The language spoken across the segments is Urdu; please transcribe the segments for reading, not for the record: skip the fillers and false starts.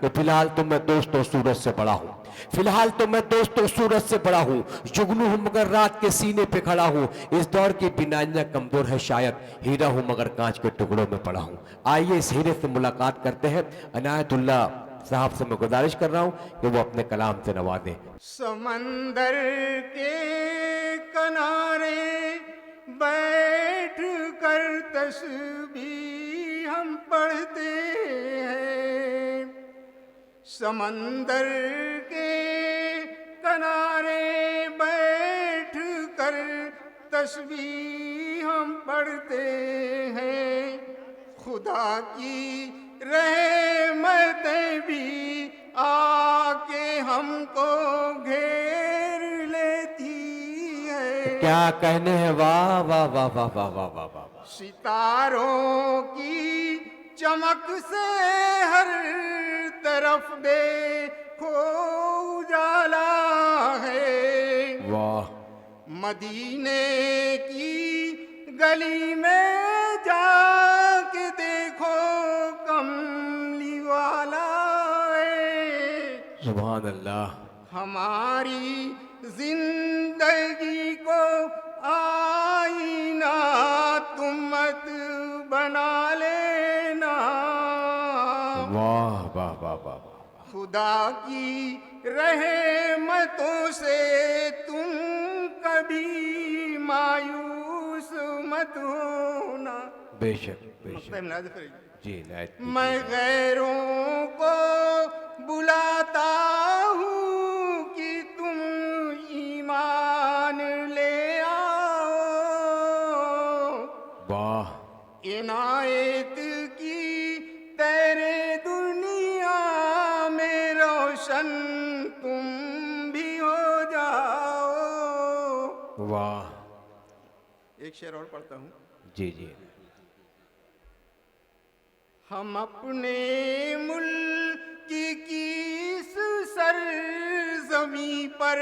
کہ فی الحال تو میں دوست و صورت سے بڑا ہوں، فی الحال تو میں دوست و صورت سے بڑا ہوں، جگنو ہوں مگر رات کے سینے پہ کھڑا ہوں، اس دور کی بینائیاں کمزور ہے شاید، ہیرا ہوں مگر کانچ کے ٹکڑوں میں پڑا ہوں۔ آئیے اس ہیرے سے ملاقات کرتے ہیں، عنایت اللہ صاحب سے میں گزارش کر رہا ہوں کہ وہ اپنے کلام سے نوازیں۔ سمندر کے کنارے بیٹھ کر تسبیح ہم پڑھتے ہیں، سمندر کے کنارے بیٹھ کر تسبیح ہم پڑھتے ہیں، خدا کی رحمتیں بھی آ کے ہم کو گھیر لیتی ہے۔ کیا کہنے ہیں، واہ واہ واہ واہ واہ واہ واہ واہ۔ ستاروں کی چمک سے ہر طرف دیکھو اجالا ہے، واہ مدینے کی گلی میں جا کے دیکھو کملی والا ہے۔ سبحان اللہ۔ ہماری زندگی کو آئینہ تم مت بنا لینا، واہ واہ واہ واہ واہ۔ خدا کی رحمتوں سے تم کبھی مایوس مت ہونا۔ بے شک بے شک جی۔ میں غیروں کو بلاتا ہوں کہ تم ایمان لے آؤ، واہ عنایت کی تیرے دنیا میں روشن تم بھی ہو جاؤ۔ واہ۔ ایک شعر اور پڑھتا ہوں۔ جی جی۔ ہم اپنے ملک کی اس سرزمین پر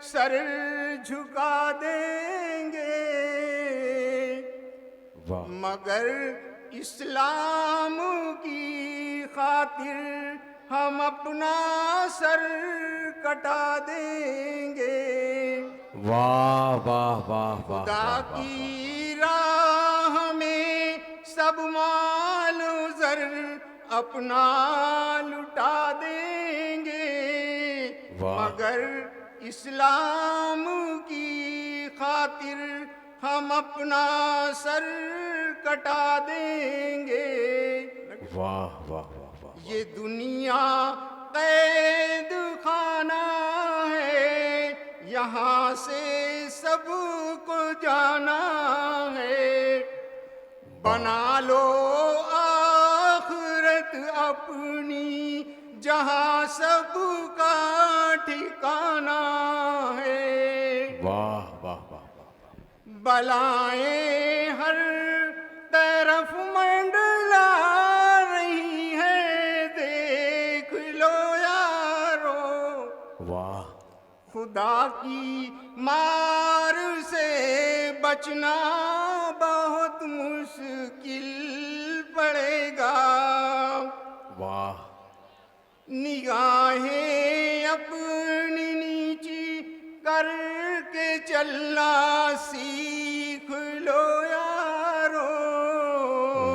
سر جھکا دیں گے، واہ مگر اسلام کی خاطر ہم اپنا سر کٹا دیں گے۔ واہ واہ واہ واہ۔ خدا کی راہ میں سب مال و زر اپنا لٹا دیں گے، مگر اسلام کی خاطر ہم اپنا سر کٹا دیں گے۔ واہ واہ واہ واہ۔ یہ دنیا قید خانہ ہے، یہاں سے سب کو جانا ہے، بنا لو آخرت اپنی جہاں سب کا ٹھکانہ ہے۔ واہ واہ واہ واہ۔ بلائیں ہر طرف منڈلا رہی ہے، دیکھ لو یارو، واہ خدا کی مار سے بچنا بہت مشکل پڑے گا۔ واہ نگاہیں اپنی نیچی کر کے چلنا سیکھ لو یارو،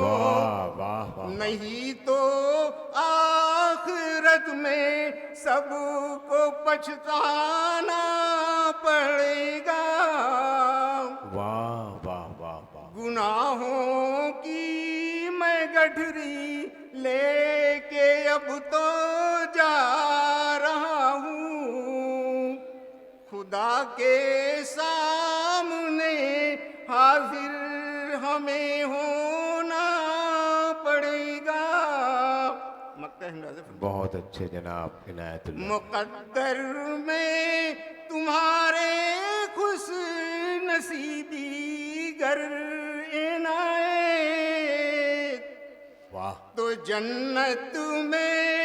واہ واہ واہ۔ نہیں تو آخرت میں سب کو پچھتانا پڑے گا۔ واہ واہ واہ واہ۔ گناہوں کی میں گٹھری لے کے اب تو جا رہا ہوں، خدا کے سامنے حاضر ہمیں ہونا پڑے گا۔ بہت اچھے جناب عنایت اللہ۔ مقدر میں تمہارے خوش نصیبی گر عنایت، واہ تو جنت میں